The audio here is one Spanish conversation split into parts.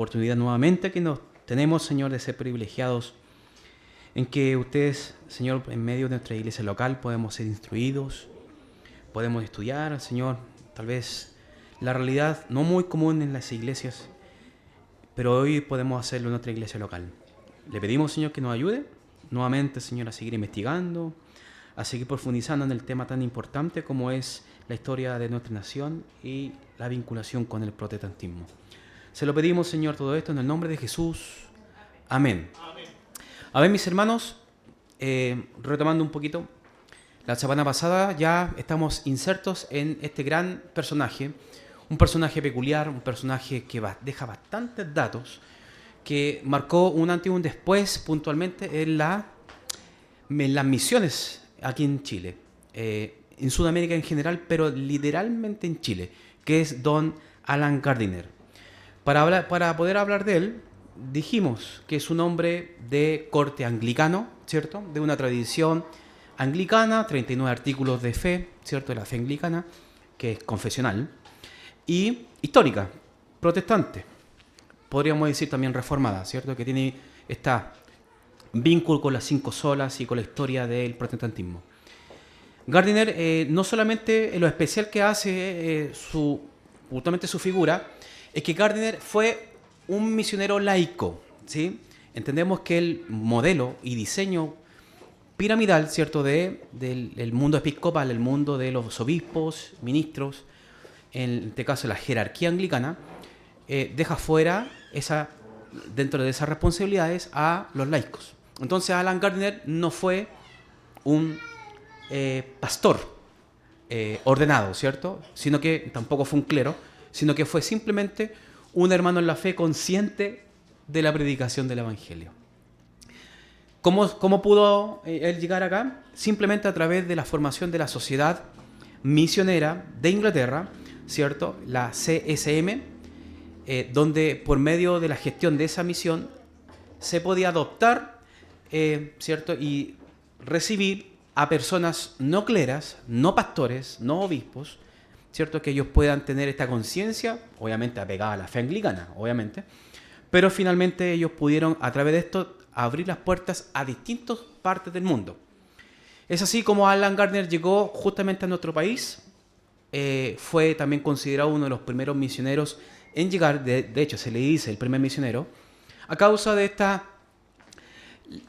Oportunidad nuevamente que nos tenemos, Señor, de ser privilegiados en que ustedes, Señor, en medio de nuestra iglesia local podemos ser instruidos, podemos estudiar, Señor, tal vez la realidad no muy común en las iglesias, pero hoy podemos hacerlo en nuestra iglesia local. Le pedimos, Señor, que nos ayude nuevamente, Señor, a seguir investigando, a seguir profundizando en el tema tan importante como es la historia de nuestra nación y la vinculación con el protestantismo. Se lo pedimos, Señor, todo esto en el nombre de Jesús. Amén. Amén. A ver, mis hermanos, retomando un poquito, la semana pasada ya estamos insertos en este gran personaje, un personaje peculiar, un personaje que deja bastantes datos, que marcó un antes y un después puntualmente en las misiones aquí en Chile, en Sudamérica en general, pero literalmente en Chile, que es don Allan Gardiner. Para poder hablar de él, dijimos que es un hombre de corte anglicano, ¿cierto? De una tradición anglicana, 39 artículos de fe, ¿cierto? De la fe anglicana, que es confesional, y histórica, protestante, podríamos decir también reformada, ¿cierto? Que tiene este vínculo con las 5 solas y con la historia del protestantismo. Gardiner, no solamente lo especial que hace justamente su figura, es que Gardiner fue un misionero laico, ¿sí? Entendemos que el modelo y diseño piramidal, ¿cierto?, del mundo episcopal, el mundo de los obispos, ministros, en este caso la jerarquía anglicana, deja fuera dentro de esas responsabilidades a los laicos. Entonces Allan Gardiner no fue un pastor ordenado, ¿cierto?, sino que tampoco fue un clero, sino que fue simplemente un hermano en la fe consciente de la predicación del Evangelio. ¿Cómo pudo él llegar acá? Simplemente a través de la formación de la Sociedad Misionera de Inglaterra, ¿cierto? La CSM, donde por medio de la gestión de esa misión se podía adoptar, ¿cierto?, y recibir a personas no cleras, no pastores, no obispos, ¿cierto?, que ellos puedan tener esta conciencia, obviamente apegada a la fe anglicana, obviamente, pero finalmente ellos pudieron, a través de esto, abrir las puertas a distintas partes del mundo. Es así como Allan Gardiner llegó justamente a nuestro país, fue también considerado uno de los primeros misioneros en llegar, de hecho se le dice el primer misionero, a causa de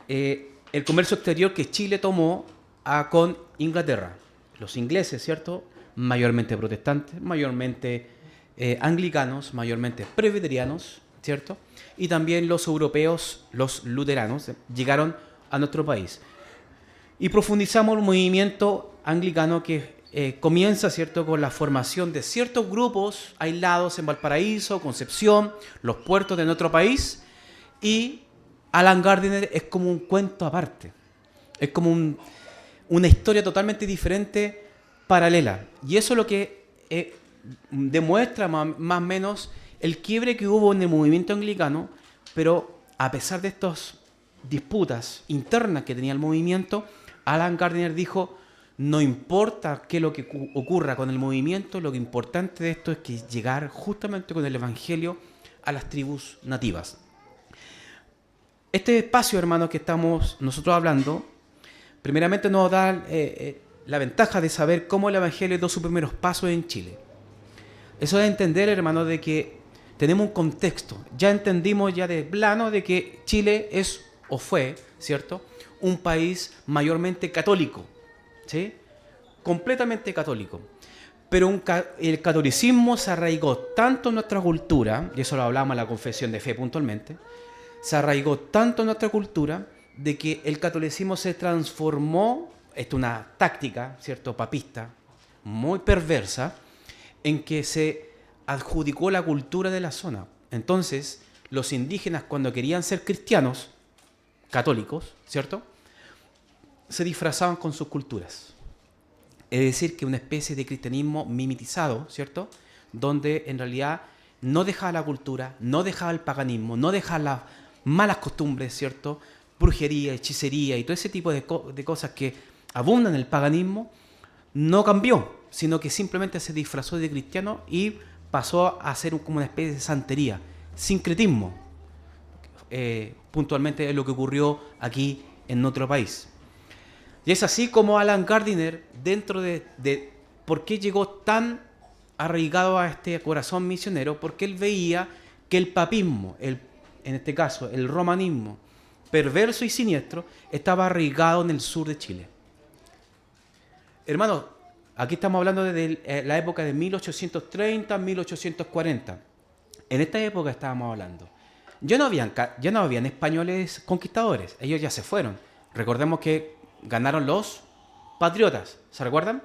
el comercio exterior que Chile tomó con Inglaterra. Los ingleses, ¿cierto?, mayormente protestantes, mayormente anglicanos, mayormente presbiterianos, ¿cierto? Y también los europeos, los luteranos, llegaron a nuestro país. Y profundizamos el movimiento anglicano que comienza, ¿cierto?, con la formación de ciertos grupos aislados en Valparaíso, Concepción, los puertos de nuestro país. Y Allan Gardiner es como un cuento aparte. Es como una historia totalmente diferente, paralela. Y eso es lo que demuestra más o menos el quiebre que hubo en el movimiento anglicano, pero a pesar de estas disputas internas que tenía el movimiento, Allan Gardiner dijo, no importa qué es lo que ocurra con el movimiento, lo que importante de esto es que llegar justamente con el Evangelio a las tribus nativas. Este espacio, hermanos, que estamos nosotros hablando, primeramente nos da la ventaja de saber cómo el Evangelio dio sus primeros pasos en Chile. Eso es entender, hermano, de que tenemos un contexto. Ya entendimos ya de plano de que Chile es o fue, ¿cierto?, un país mayormente católico, ¿sí?, completamente católico. Pero el catolicismo se arraigó tanto en nuestra cultura, y eso lo hablamos en la confesión de fe puntualmente, se arraigó tanto en nuestra cultura de que el catolicismo se transformó. Esto es una táctica, ¿cierto?, papista, muy perversa, en que se adjudicó la cultura de la zona. Entonces, los indígenas, cuando querían ser cristianos, católicos, ¿cierto?, se disfrazaban con sus culturas. Es decir, que una especie de cristianismo mimetizado, ¿cierto?, donde en realidad no dejaba la cultura, no dejaba el paganismo, no dejaba las malas costumbres, ¿cierto?, brujería, hechicería y todo ese tipo de cosas que abundan en el paganismo, no cambió, sino que simplemente se disfrazó de cristiano y pasó a ser como una especie de santería, sincretismo. Puntualmente es lo que ocurrió aquí en nuestro país. Y es así como Alan Gardiner, dentro de por qué llegó tan arraigado a este corazón misionero, porque él veía que el papismo, en este caso el romanismo, perverso y siniestro, estaba arraigado en el sur de Chile. Hermanos, aquí estamos hablando de la época de 1830, 1840. En esta época estábamos hablando. Ya no habían españoles conquistadores, ellos ya se fueron. Recordemos que ganaron los patriotas, ¿se recuerdan?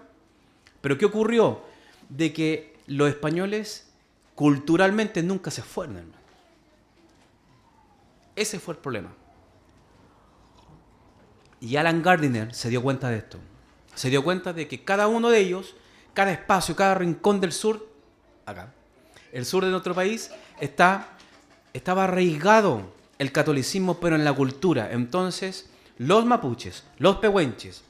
Pero ¿qué ocurrió? De que los españoles culturalmente nunca se fueron, hermano. Ese fue el problema. Y Alan Gardiner se dio cuenta de esto. Se dio cuenta de que cada uno de ellos, cada espacio, cada rincón del sur, acá, el sur de nuestro país, estaba arraigado el catolicismo, pero en la cultura. Entonces, los mapuches, los pehuenches,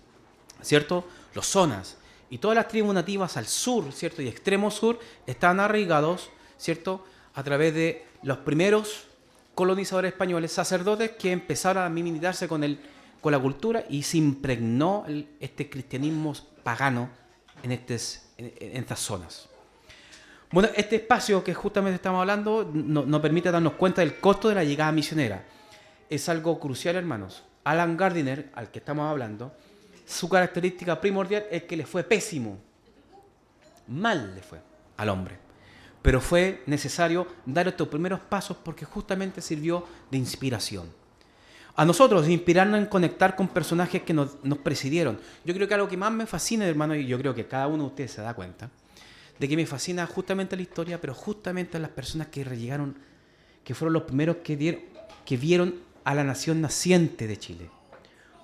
¿cierto? Los zonas y todas las tribus nativas al sur, ¿cierto? Y extremo sur, están arraigados, ¿cierto? A través de los primeros colonizadores españoles, sacerdotes que empezaron a militarse con la cultura y se impregnó este cristianismo pagano en estas zonas. Bueno, este espacio que justamente estamos hablando nos permite darnos cuenta del costo de la llegada misionera. Es algo crucial, hermanos. Alan Gardiner, al que estamos hablando, su característica primordial es que le fue pésimo. Mal le fue al hombre. Pero fue necesario dar estos primeros pasos porque justamente sirvió de inspiración. A nosotros, inspirarnos en conectar con personajes que nos presidieron. Yo creo que algo que más me fascina, hermano, y yo creo que cada uno de ustedes se da cuenta, de que me fascina justamente la historia, pero justamente las personas que llegaron, que fueron los primeros que vieron a la nación naciente de Chile.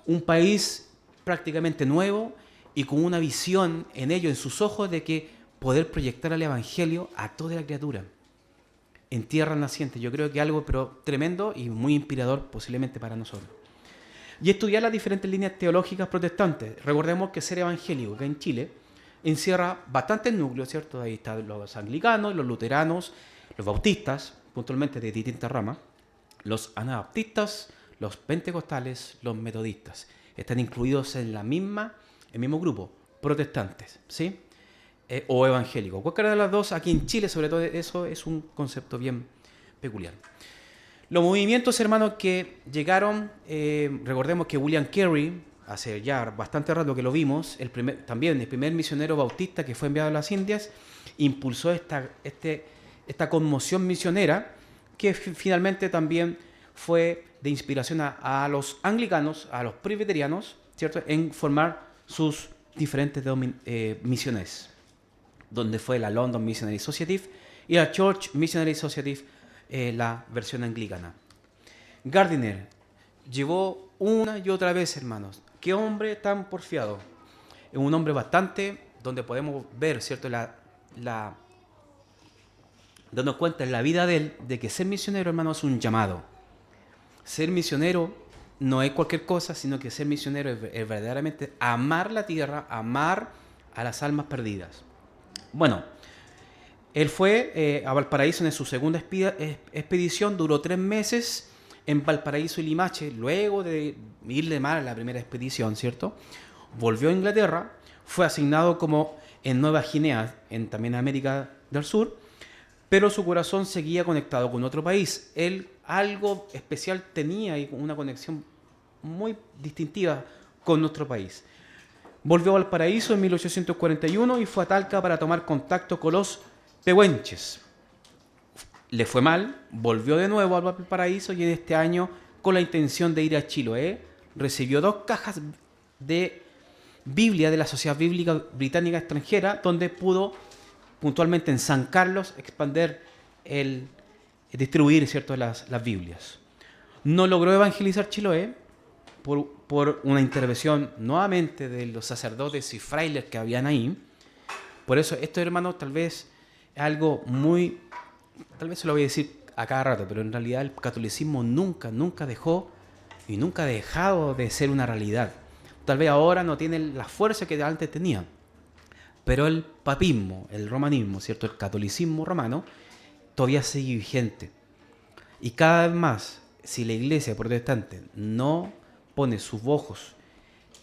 Un país prácticamente nuevo y con una visión en ello, en sus ojos, de que poder proyectar el evangelio a toda la criatura en tierra naciente. Yo creo que algo pero tremendo y muy inspirador posiblemente para nosotros. Y estudiar las diferentes líneas teológicas protestantes. Recordemos que ser evangélico, que en Chile encierra bastantes núcleos, ¿cierto? Ahí están los anglicanos, los luteranos, los bautistas, puntualmente de distintas ramas, los anabaptistas, los pentecostales, los metodistas. Están incluidos en el mismo grupo, protestantes, ¿sí? O evangélicos. Cualquiera de las dos, aquí en Chile, sobre todo, eso es un concepto bien peculiar. Los movimientos, hermanos, que llegaron, recordemos que William Carey, hace ya bastante rato que lo vimos, el primer misionero bautista que fue enviado a las Indias, impulsó esta conmoción misionera que finalmente también fue de inspiración a los anglicanos, a los presbiterianos, ¿cierto?, en formar sus diferentes misiones, donde fue la London Missionary Society y la Church Missionary Society, la versión anglicana. Gardiner llevó una y otra vez, hermanos. Qué hombre tan porfiado. Es un hombre bastante, donde podemos ver, ¿cierto?, darnos cuenta en la vida de él, de que ser misionero, hermano, es un llamado. Ser misionero no es cualquier cosa, sino que ser misionero es verdaderamente amar la tierra, amar a las almas perdidas. Bueno, él fue a Valparaíso en su segunda expedición, duró 3 meses en Valparaíso y Limache, luego de irle mal a la primera expedición, ¿cierto? Volvió a Inglaterra, fue asignado como en Nueva Guinea, también en América del Sur, pero su corazón seguía conectado con otro país. Él algo especial tenía y una conexión muy distintiva con nuestro país. Volvió a Valparaíso en 1841 y fue a Talca para tomar contacto con los pehuenches. Le fue mal, volvió de nuevo a Valparaíso y en este año, con la intención de ir a Chiloé, recibió 2 cajas de Biblia de la Sociedad Bíblica Británica Extranjera, donde pudo puntualmente en San Carlos distribuir, ¿cierto?, las Biblias. No logró evangelizar Chiloé por una intervención nuevamente de los sacerdotes y frailes que habían ahí. Por eso, esto, hermanos, tal vez es algo muy... Tal vez se lo voy a decir a cada rato, pero en realidad el catolicismo nunca dejó y nunca ha dejado de ser una realidad. Tal vez ahora no tiene la fuerza que antes tenía, pero el papismo, el romanismo, ¿cierto?, el catolicismo romano, todavía sigue vigente. Y cada vez más, si la iglesia protestante no pone sus ojos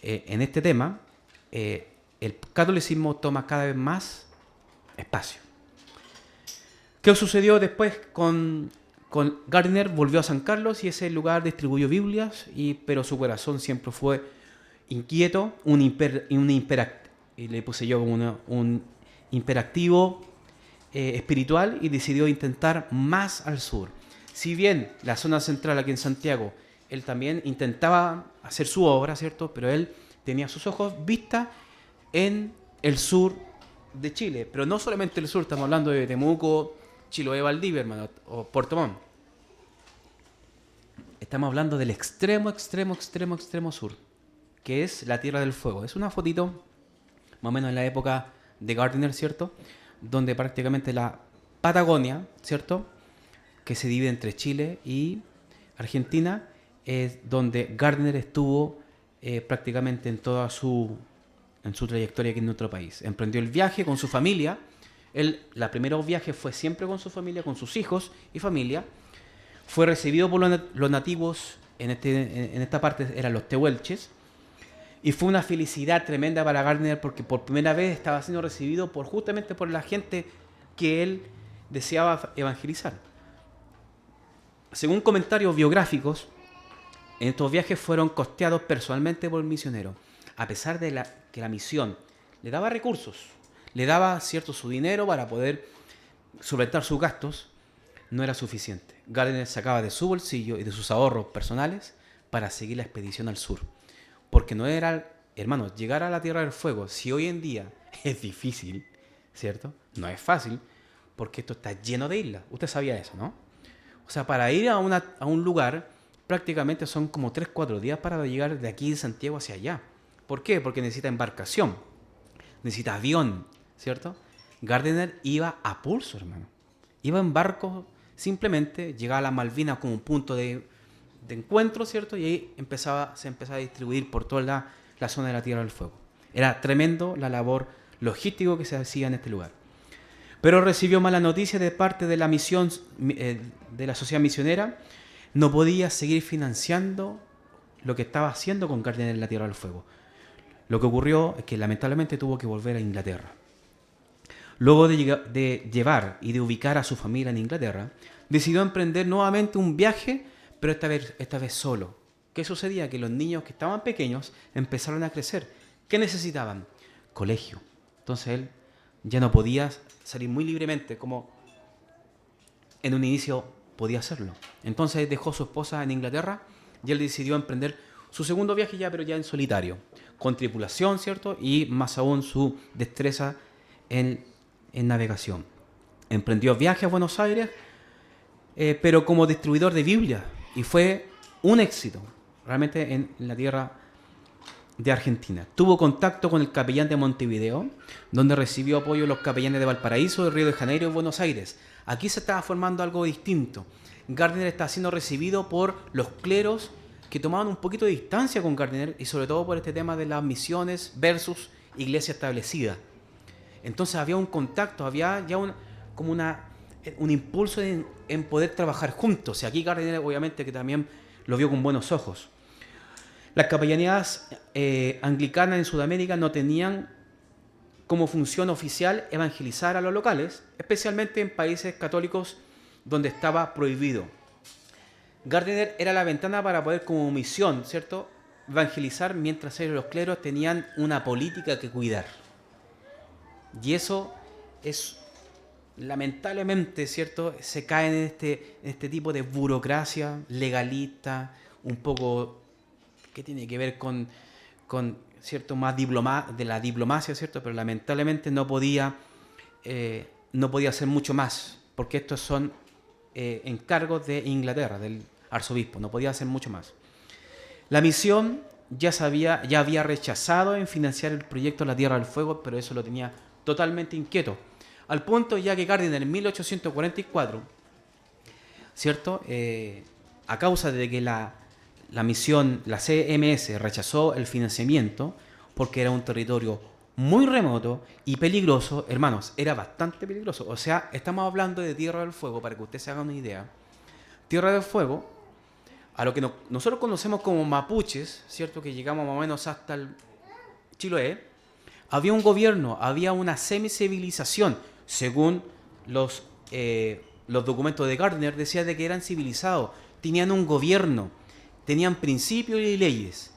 en este tema, el catolicismo toma cada vez más espacio. ¿Qué sucedió después con Gardiner? Volvió a San Carlos y ese lugar distribuyó Biblias, pero su corazón siempre fue inquieto, y le puse yo como un imperativo espiritual, y decidió intentar más al sur. Si bien la zona central aquí en Santiago, él también intentaba hacer su obra, ¿cierto? Pero él tenía sus ojos vistas en el sur de Chile, pero no solamente el sur, estamos hablando de Temuco, Chiloé, Valdivia, hermano, o Puerto Montt. Estamos hablando del extremo sur, que es la Tierra del Fuego. Es una fotito, más o menos en la época de Gardiner, ¿cierto? Donde prácticamente la Patagonia, ¿cierto?, que se divide entre Chile y Argentina, es donde Gardiner estuvo prácticamente en toda su trayectoria aquí en nuestro país. Emprendió el viaje con su familia. La primera viaje fue siempre con su familia, con sus hijos y familia. Fue recibido por los nativos, en esta parte eran los tehuelches, y fue una felicidad tremenda para Gardiner porque por primera vez estaba siendo recibido justamente por la gente que él deseaba evangelizar. Según comentarios biográficos, en estos viajes fueron costeados personalmente por el misionero, a pesar de que la misión le daba recursos, le daba su dinero para poder solventar sus gastos, no era suficiente. Gardiner sacaba de su bolsillo y de sus ahorros personales para seguir la expedición al sur. Porque no era, hermanos, llegar a la Tierra del Fuego, si hoy en día es difícil, ¿cierto? No es fácil, porque esto está lleno de islas. Usted sabía eso, ¿no? O sea, para ir a un lugar, prácticamente son como 3-4 días para llegar de aquí de Santiago hacia allá. ¿Por qué? Porque necesita embarcación, necesita avión, ¿cierto? Gardiner iba a pulso, hermano. Iba en barco, simplemente llegaba a las Malvinas como un punto de encuentro, ¿cierto? Y ahí se empezaba a distribuir por toda la zona de la Tierra del Fuego. Era tremendo la labor logística que se hacía en este lugar. Pero recibió mala noticia de parte de la misión, de la sociedad misionera. No podía seguir financiando lo que estaba haciendo con Gardiner en la Tierra del Fuego. Lo que ocurrió es que lamentablemente tuvo que volver a Inglaterra. Luego de llevar y de ubicar a su familia en Inglaterra, decidió emprender nuevamente un viaje, pero esta vez solo. ¿Qué sucedía? Que los niños que estaban pequeños empezaron a crecer. ¿Qué necesitaban? Colegio. Entonces él ya no podía salir muy libremente como en un inicio podía hacerlo. Entonces dejó a su esposa en Inglaterra y él decidió emprender su segundo viaje pero ya en solitario, con tripulación, ¿cierto? Y más aún su destreza en navegación. Emprendió viaje a Buenos Aires, pero como distribuidor de Biblia, y fue un éxito realmente en la tierra de Argentina. Tuvo contacto con el capellán de Montevideo, donde recibió apoyo de los capellanes de Valparaíso, de Río de Janeiro y Buenos Aires. Aquí se estaba formando algo distinto. Gardiner está siendo recibido por los cleros que tomaban un poquito de distancia con Gardiner, y sobre todo por este tema de las misiones versus iglesia establecida. Entonces había un contacto, había ya un impulso en poder trabajar juntos. Y aquí Gardiner obviamente que también lo vio con buenos ojos. Las capellanías anglicanas en Sudamérica no tenían como función oficial evangelizar a los locales, especialmente en países católicos donde estaba prohibido. Gardiner era la ventana para poder como misión, ¿cierto?, evangelizar, mientras ellos, los cleros, tenían una política que cuidar. Y eso es, lamentablemente, ¿cierto?, se cae en este tipo de burocracia legalista, un poco que tiene que ver con cierto más de la diplomacia, ¿cierto? Pero lamentablemente no podía hacer mucho más, porque estos son encargos de Inglaterra, del arzobispo, no podía hacer mucho más. La misión ya había rechazado en financiar el proyecto La Tierra del Fuego, pero eso lo tenía totalmente inquieto, al punto ya que Gardiner en 1844, ¿cierto?, a causa de que la misión, la CMS, rechazó el financiamiento porque era un territorio muy remoto y peligroso. Hermanos, era bastante peligroso. O sea, estamos hablando de Tierra del Fuego, para que usted se haga una idea. Tierra del Fuego, a lo que nosotros conocemos como mapuches, ¿cierto? Que llegamos más o menos hasta el Chiloé, había un gobierno, había una semicivilización, según los documentos de Gardner, decía de que eran civilizados, tenían un gobierno, tenían principios y leyes,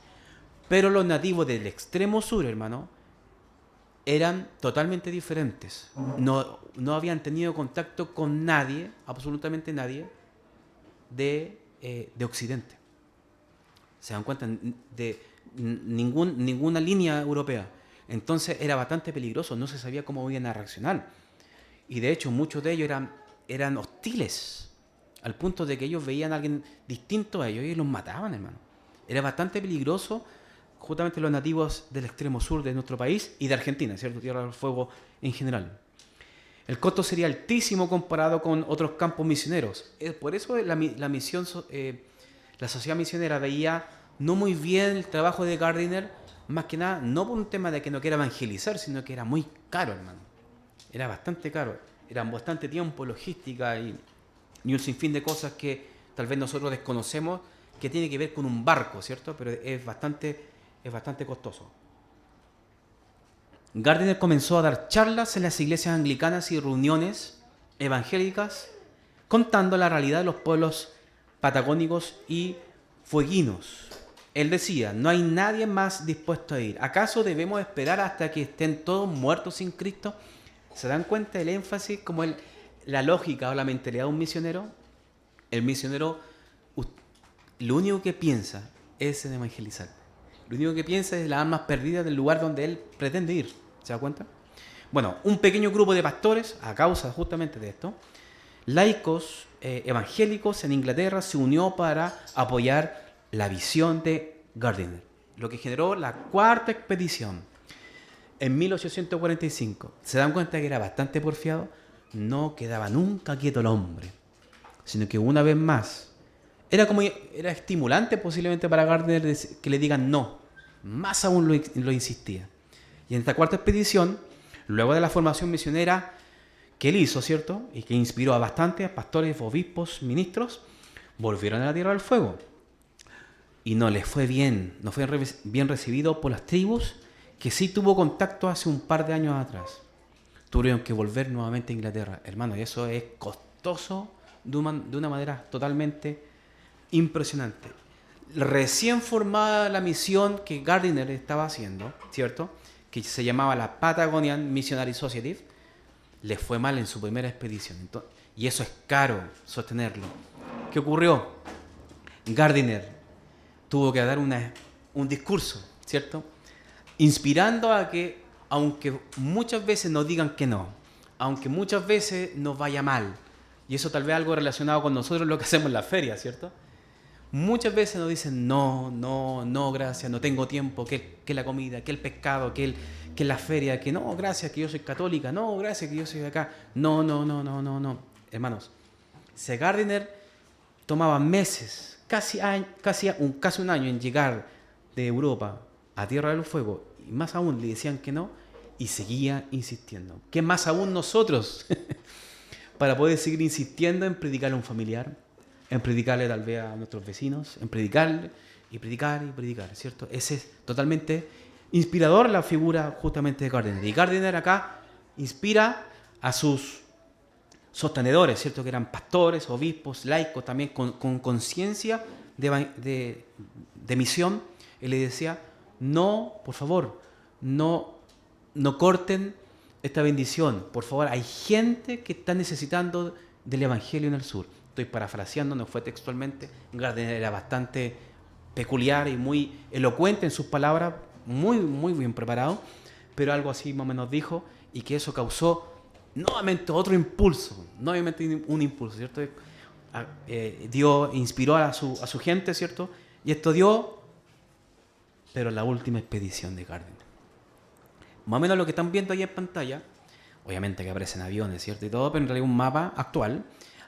pero los nativos del extremo sur, hermano, eran totalmente diferentes. No habían tenido contacto con nadie, absolutamente nadie, de Occidente. Se dan cuenta de ninguna línea europea. Entonces era bastante peligroso, no se sabía cómo iban a reaccionar. Y de hecho muchos de ellos eran hostiles, al punto de que ellos veían a alguien distinto a ellos y los mataban, hermano. Era bastante peligroso justamente los nativos del extremo sur de nuestro país y de Argentina, ¿cierto? Tierra del Fuego en general. El costo sería altísimo comparado con otros campos misioneros. Por eso la sociedad misionera veía no muy bien el trabajo de Gardiner, más que nada, no por un tema de que no quiera evangelizar, sino que era muy caro, hermano. Era bastante caro. Era bastante tiempo, logística y un sinfín de cosas que tal vez nosotros desconocemos, que tiene que ver con un barco, ¿cierto? Pero es bastante costoso. Gardiner comenzó a dar charlas en las iglesias anglicanas y reuniones evangélicas, contando la realidad de los pueblos patagónicos y fueguinos. Él decía, no hay nadie más dispuesto a ir. ¿Acaso debemos esperar hasta que estén todos muertos sin Cristo? ¿Se dan cuenta del énfasis, como la lógica o la mentalidad de un misionero? El misionero, lo único que piensa es en evangelizar. Lo único que piensa es las almas perdidas del lugar donde él pretende ir. ¿Se da cuenta? Bueno, un pequeño grupo de pastores, a causa justamente de esto, laicos evangélicos en Inglaterra, se unió para apoyar la visión de Gardiner, lo que generó la cuarta expedición en 1845. ¿Se dan cuenta que era bastante porfiado? No quedaba nunca quieto el hombre, sino que una vez más era estimulante posiblemente para Gardiner que le digan no, más aún lo insistía. Y en esta cuarta expedición, luego de la formación misionera que él hizo, ¿cierto? Y que inspiró a bastantes pastores, obispos, ministros, volvieron a la Tierra del Fuego. Y no les fue bien, no fue bien recibido por las tribus que sí tuvo contacto hace un par de años atrás. Tuvieron que volver nuevamente a Inglaterra. Hermano, y eso es costoso de una manera totalmente impresionante. Recién formada la misión que Gardiner estaba haciendo, ¿cierto? Que se llamaba la Patagonian Missionary Society, les fue mal en su primera expedición. Entonces, y eso es caro sostenerlo. ¿Qué ocurrió? Gardiner tuvo que dar un discurso, ¿cierto? Inspirando a que, aunque muchas veces nos digan que no, aunque muchas veces nos vaya mal, y eso tal vez algo relacionado con nosotros lo que hacemos en la feria, ¿cierto? Muchas veces nos dicen no, gracias, no tengo tiempo, que la comida, que el pescado, que la feria, que no, gracias, que yo soy católica, no, gracias, que yo soy de acá. No. Hermanos, si Gardiner tomaba meses, casi un año en llegar de Europa a Tierra del Fuego, y más aún le decían que no, y seguía insistiendo. ¿Qué más aún nosotros? Para poder seguir insistiendo en predicarle a un familiar, en predicarle tal vez a nuestros vecinos, en predicarle y predicar, ¿cierto? Ese es totalmente inspirador la figura justamente de Gardiner. Y Gardiner acá inspira a sus sostenedores, ¿cierto? Que eran pastores, obispos, laicos, también con conciencia de misión. Él le decía, no, por favor, no corten esta bendición. Por favor, hay gente que está necesitando del Evangelio en el sur. Estoy parafraseando, no fue textualmente. Gardiner era bastante peculiar y muy elocuente en sus palabras, muy bien preparado, pero algo así más o menos dijo, y que eso causó nuevamente otro impulso, un impulso, ¿cierto? Inspiró a su gente, ¿cierto? Y esto dio, pero la última expedición de Gardiner. Más o menos lo que están viendo ahí en pantalla, obviamente que aparecen aviones, ¿cierto? Y todo, pero en realidad un mapa actual.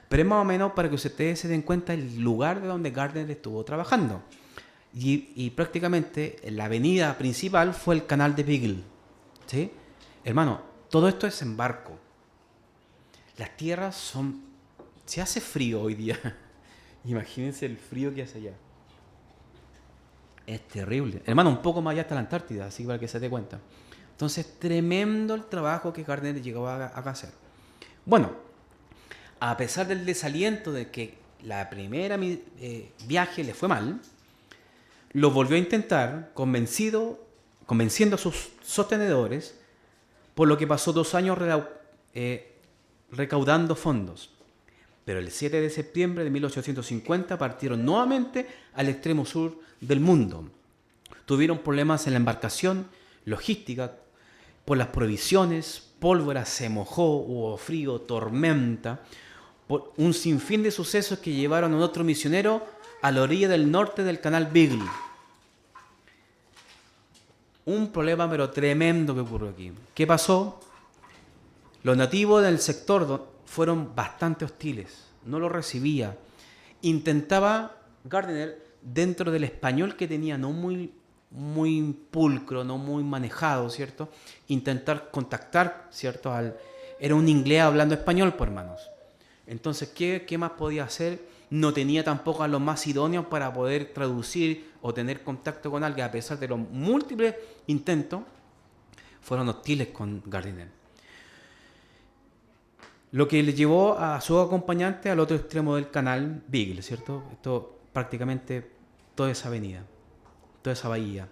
Pero es más o menos para que ustedes se den cuenta el lugar de donde Gardiner estuvo trabajando. Y prácticamente la avenida principal fue el canal de Beagle. ¿Sí? Hermano, todo esto es en barco. Las tierras son... Se hace frío hoy día. Imagínense el frío que hace allá. Es terrible. Hermano, un poco más allá está la Antártida, así para que se dé cuenta. Entonces, tremendo el trabajo que Gardner llegó a hacer. Bueno, a pesar del desaliento de que la primera viaje le fue mal, lo volvió a intentar convenciendo a sus sostenedores, por lo que pasó 2 años recaudando fondos. Pero el 7 de septiembre de 1850 partieron nuevamente al extremo sur del mundo. Tuvieron problemas en la embarcación, logística, por las provisiones, pólvora se mojó, hubo frío, tormenta, por un sinfín de sucesos que llevaron a otro misionero a la orilla del norte del canal Beagle. Un problema pero tremendo que ocurrió aquí. ¿Qué pasó? Los nativos del sector fueron bastante hostiles, no lo recibía. Intentaba Gardner, dentro del español que tenía, no muy pulcro, no muy manejado, ¿cierto? Intentar contactar, ¿cierto? Era un inglés hablando español, por hermanos. Entonces, ¿qué más podía hacer? No tenía tampoco a los más idóneos para poder traducir o tener contacto con alguien, a pesar de los múltiples intentos, fueron hostiles con Gardiner. Lo que le llevó a su acompañante al otro extremo del canal Beagle, ¿cierto? Esto prácticamente toda esa avenida, toda esa bahía.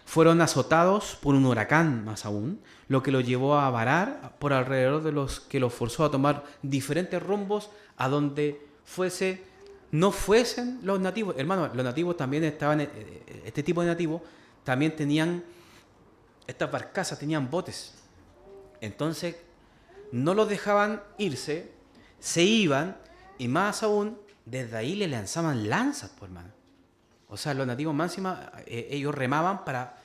Fueron azotados por un huracán más aún, lo que los llevó a varar por alrededor de los que los forzó a tomar diferentes rumbos a donde no fuesen los nativos. Hermano, los nativos también estaban, este tipo de nativos también tenían, estas barcazas tenían botes. Entonces, no los dejaban irse, se iban y más aún, desde ahí le lanzaban lanzas, por hermano. O sea, los nativos máxima, ellos remaban para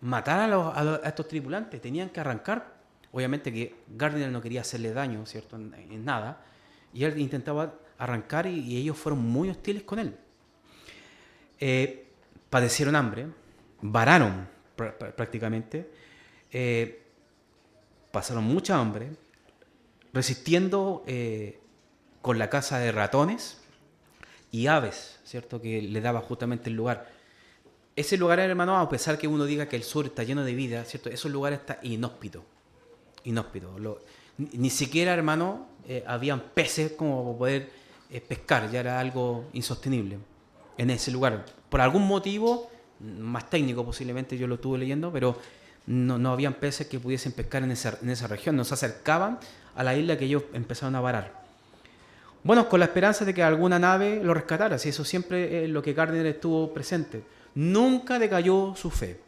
matar a estos tripulantes, tenían que arrancar. Obviamente que Gardiner no quería hacerle daño, ¿cierto? En nada, y él intentaba arrancar y ellos fueron muy hostiles con él. Padecieron hambre, vararon prácticamente, pasaron mucha hambre, resistiendo con la caza de ratones y aves, ¿cierto? Que le daba justamente el lugar. Ese lugar, hermano, a pesar que uno diga que el sur está lleno de vida, ¿cierto? Esos lugares está inhóspito. Ni siquiera, hermano, habían peces como para poder pescar, ya era algo insostenible en ese lugar. Por algún motivo, más técnico posiblemente, yo lo estuve leyendo, pero no habían peces que pudiesen pescar en esa región. Nos acercaban a la isla que ellos empezaron a varar. Bueno, con la esperanza de que alguna nave lo rescatara, si eso siempre es lo que Gardiner estuvo presente. Nunca decayó su fe.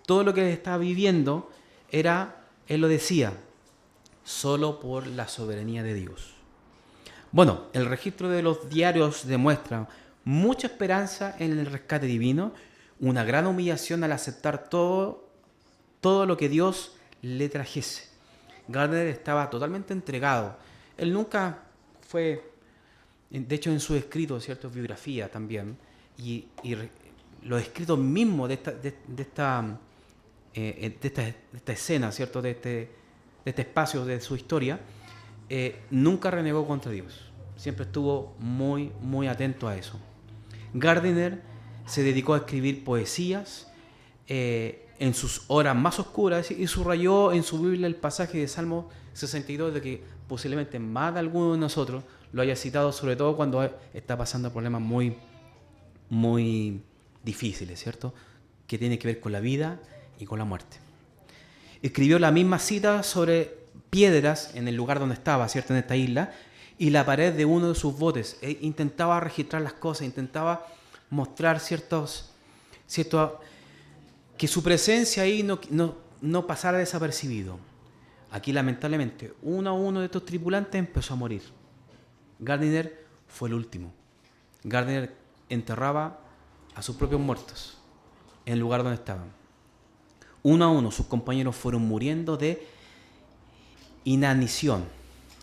Todo lo que él estaba viviendo era, él lo decía, solo por la soberanía de Dios. Bueno, el registro de los diarios demuestra mucha esperanza en el rescate divino, una gran humillación al aceptar todo lo que Dios le trajese. Gardner estaba totalmente entregado. Él nunca fue, de hecho en su escrito, ¿cierto? Biografía también, y los escritos mismos de esta escena, ¿cierto? De este espacio de su historia, nunca renegó contra Dios. Siempre estuvo muy atento a eso. Gardiner se dedicó a escribir poesías en sus horas más oscuras y subrayó en su Biblia el pasaje de Salmo 62 de que posiblemente más de alguno de nosotros lo haya citado, sobre todo cuando está pasando problemas muy difíciles, ¿cierto? Que tiene que ver con la vida y con la muerte. Escribió la misma cita sobre piedras en el lugar donde estaba, ¿cierto? En esta isla, y la pared de uno de sus botes. Intentaba registrar las cosas, intentaba mostrar que su presencia ahí no pasara desapercibido. Aquí, lamentablemente, uno a uno de estos tripulantes empezó a morir. Gardiner fue el último. Gardiner enterraba a sus propios muertos en el lugar donde estaban. Uno a uno sus compañeros fueron muriendo de inanición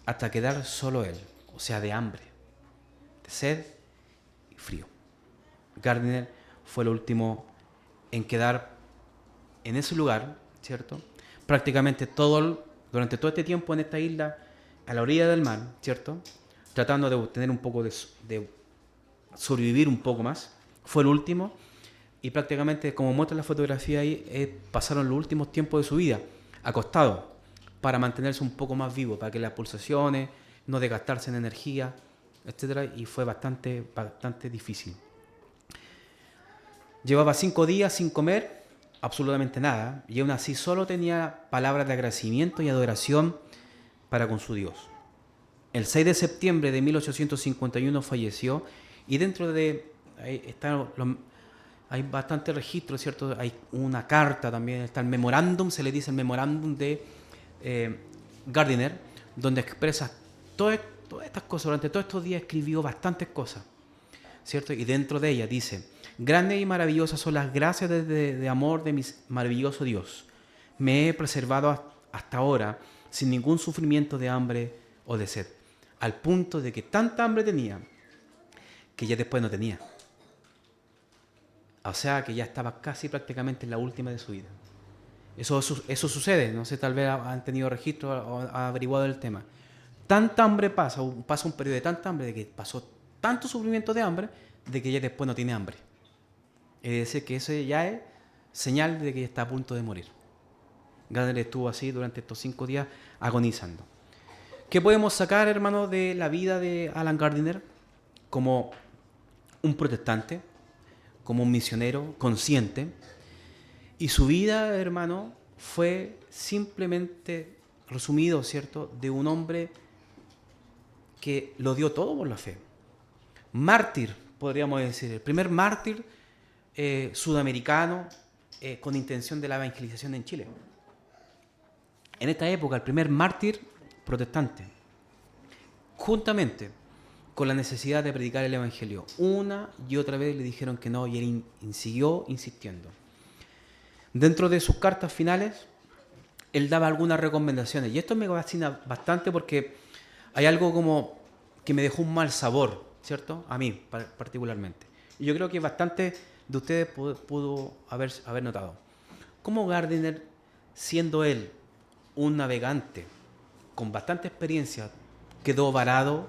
hasta quedar solo él, o sea, de hambre, de sed y frío. Gardiner fue el último en quedar en ese lugar, ¿cierto? Prácticamente durante todo este tiempo en esta isla, a la orilla del mar, ¿cierto? Tratando de obtener un poco de sobrevivir un poco más. Fue el último y prácticamente, como muestra la fotografía ahí, pasaron los últimos tiempos de su vida acostado para mantenerse un poco más vivo, para que las pulsaciones, no desgastarse en energía, etcétera, y fue bastante difícil. Llevaba 5 días sin comer absolutamente nada y aún así solo tenía palabras de agradecimiento y adoración para con su Dios. El 6 de septiembre de 1851 falleció y dentro de hay bastante registro, ¿cierto? Hay una carta también, está el memorándum, se le dice el memorándum de Gardiner, donde expresa todas estas cosas. Durante todos estos días escribió bastantes cosas, ¿cierto? Y dentro de ella dice: grandes y maravillosas son las gracias de amor de mi maravilloso Dios. Me he preservado hasta ahora sin ningún sufrimiento de hambre o de sed, al punto de que tanta hambre tenía que ya después no tenía. O sea que ya estaba casi prácticamente en la última de su vida. Eso sucede, no sé, tal vez han tenido registro o han averiguado el tema. Tanta hambre pasa un periodo de tanta hambre, de que pasó tanto sufrimiento de hambre, de que ya después no tiene hambre. Es decir, que eso ya es señal de que está a punto de morir. Gardner estuvo así durante estos 5 días agonizando. ¿Qué podemos sacar, hermano, de la vida de Alan Gardiner? Como un protestante, como un misionero consciente. Y su vida, hermano, fue simplemente resumido, ¿cierto?, de un hombre que lo dio todo por la fe. Mártir, podríamos decir, el primer mártir sudamericano con intención de la evangelización en Chile. En esta época, el primer mártir protestante, juntamente con la necesidad de predicar el evangelio. Una y otra vez le dijeron que no y él siguió insistiendo. Dentro de sus cartas finales, él daba algunas recomendaciones y esto me fascina bastante porque hay algo como que me dejó un mal sabor, ¿cierto? A mí particularmente. Y yo creo que bastante de ustedes pudo haber notado. Cómo Gardiner, siendo él un navegante con bastante experiencia, quedó varado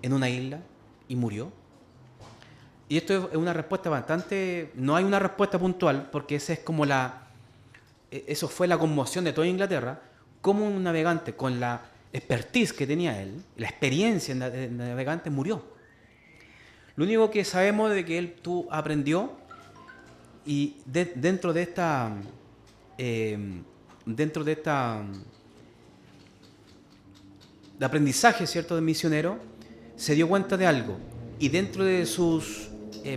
en una isla y murió. Y esto es una respuesta bastante... No hay una respuesta puntual, porque esa es como eso fue la conmoción de toda Inglaterra, como un navegante con la expertise que tenía él, la experiencia en navegante, murió. Lo único que sabemos es de que él aprendió y dentro de esta de aprendizaje, ¿cierto?, de misionero, se dio cuenta de algo y dentro de sus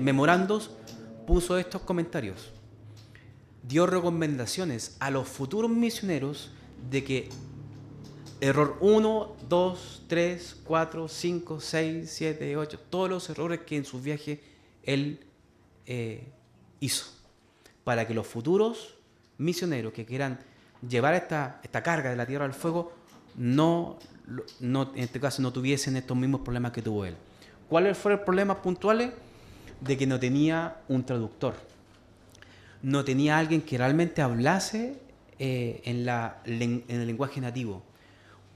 memorandos puso estos comentarios. Dio recomendaciones a los futuros misioneros de que error 1, 2, 3, 4, 5, 6, 7, 8, todos los errores que en sus viajes él hizo, para que los futuros misioneros que quieran llevar esta carga de la tierra al fuego no, en este caso, no tuviesen estos mismos problemas que tuvo él. ¿Cuáles fueron los problemas puntuales? De que no tenía un traductor. No tenía alguien que realmente hablase en el lenguaje nativo.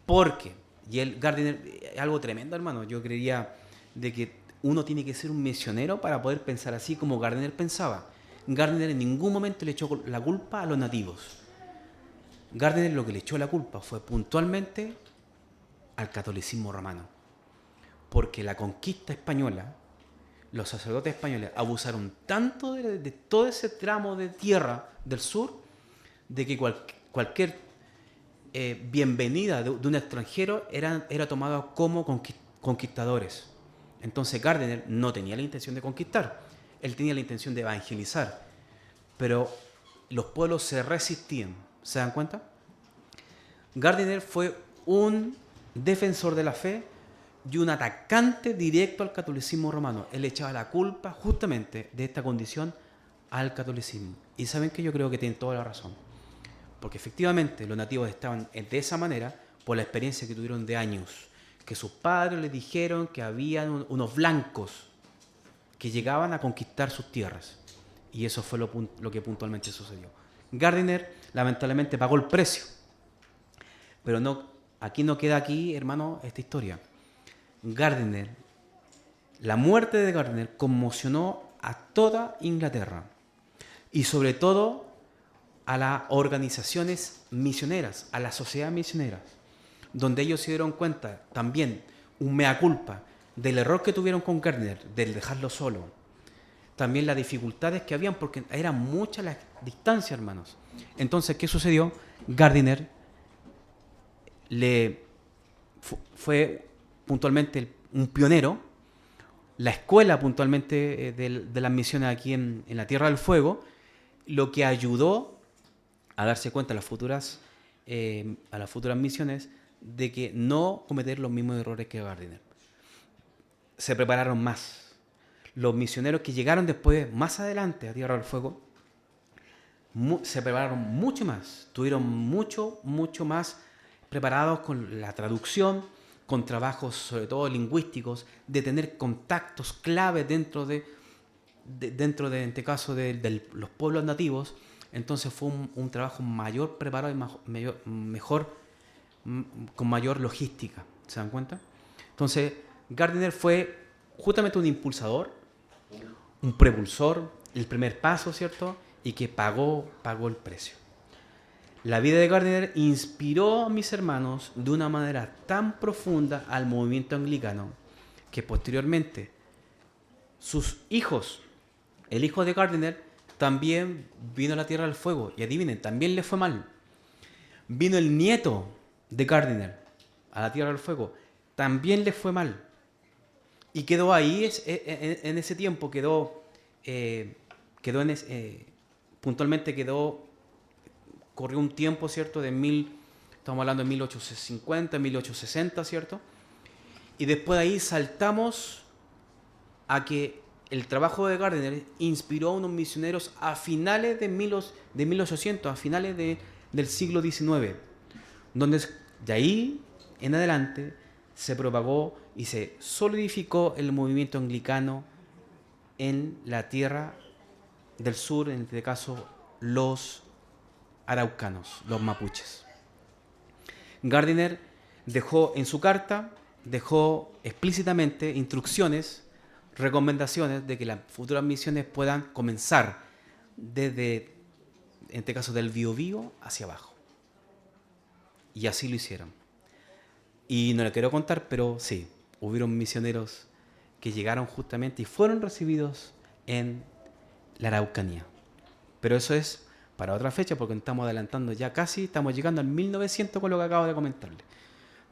Porque, y Gardiner, algo tremendo, hermano, yo creería de que uno tiene que ser un misionero para poder pensar así como Gardiner pensaba. Gardiner en ningún momento le echó la culpa a los nativos. Gardiner lo que le echó la culpa fue puntualmente al catolicismo romano. Porque la conquista española, los sacerdotes españoles abusaron tanto de todo ese tramo de tierra del sur, de que cualquier bienvenida de un extranjero era tomada como conquistadores. Entonces Gardiner no tenía la intención de conquistar, él tenía la intención de evangelizar, pero los pueblos se resistían. ¿Se dan cuenta? Gardiner fue un defensor de la fe y un atacante directo al catolicismo romano. Él echaba la culpa justamente de esta condición al catolicismo. Y saben que yo creo que tienen toda la razón. Porque efectivamente los nativos estaban de esa manera por la experiencia que tuvieron de años. Que sus padres les dijeron que habían unos blancos que llegaban a conquistar sus tierras. Y eso fue lo que puntualmente sucedió. Gardiner lamentablemente pagó el precio. Pero aquí no queda hermano, esta historia. Gardiner La muerte de Gardiner conmocionó a toda Inglaterra y sobre todo a las organizaciones misioneras, a las sociedades misioneras, donde ellos se dieron cuenta también, un mea culpa, del error que tuvieron con Gardiner, del dejarlo solo. También las dificultades que habían, porque eran muchas las distancias, hermanos. Entonces, ¿qué sucedió? Gardiner fue puntualmente un pionero. La escuela puntualmente de las misiones aquí en la Tierra del Fuego, lo que ayudó a darse cuenta a las futuras misiones de que no cometer los mismos errores que Gardiner. Se prepararon más. Los misioneros que llegaron después, más adelante a Tierra del Fuego, se prepararon mucho más, tuvieron mucho más preparados con la traducción, con trabajos sobre todo lingüísticos, de tener contactos clave dentro de en este caso, de los pueblos nativos. Entonces fue un trabajo mayor preparado y mejor, con mayor logística, ¿se dan cuenta? Entonces Gardiner fue justamente un impulsador, un propulsor, el primer paso, ¿cierto? Y que pagó el precio. La vida de Gardiner inspiró a mis hermanos de una manera tan profunda al movimiento anglicano que posteriormente sus hijos, el hijo de Gardiner, también vino a la Tierra del Fuego. Y adivinen, también le fue mal. Vino el nieto de Gardiner a la Tierra del Fuego. También le fue mal. Y quedó ahí, en ese tiempo, puntualmente corrió un tiempo, ¿cierto? Estamos hablando de 1850, 1860, ¿cierto? Y después de ahí saltamos a que el trabajo de Gardiner inspiró a unos misioneros a finales de 1800, a finales del siglo XIX, donde de ahí en adelante se propagó y se solidificó el movimiento anglicano en la tierra del sur, en este caso los araucanos, los mapuches. Gardiner dejó en su carta, dejó explícitamente instrucciones, recomendaciones de que las futuras misiones puedan comenzar desde, en este caso, del Biobío hacia abajo. Y así lo hicieron. Y no le quiero contar, pero sí, hubieron misioneros que llegaron justamente y fueron recibidos en la Araucanía. Pero eso es para otra fecha, porque estamos adelantando ya casi, estamos llegando al 1900 con lo que acabo de comentarle.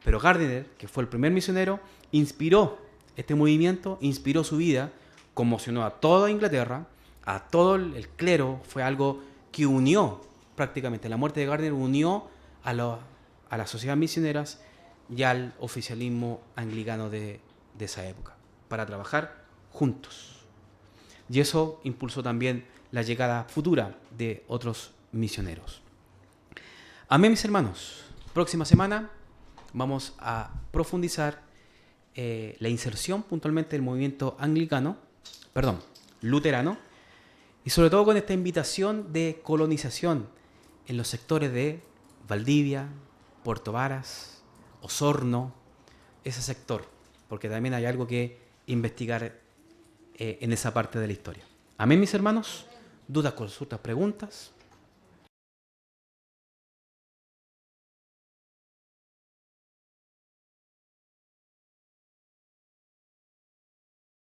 Pero Gardiner, que fue el primer misionero, inspiró este movimiento, inspiró su vida, conmocionó a toda Inglaterra, a todo el clero, fue algo que unió prácticamente, la muerte de Gardiner unió a las sociedades misioneras y al oficialismo anglicano de esa época, para trabajar juntos. Y eso impulsó también la llegada futura de otros misioneros. Amén, mis hermanos. Próxima semana vamos a profundizar la inserción puntualmente del movimiento luterano, y sobre todo con esta invitación de colonización en los sectores de Valdivia, Puerto Varas, Osorno, ese sector, porque también hay algo que investigar en esa parte de la historia. Amén, mis hermanos. ¿Dudas, consultas, preguntas?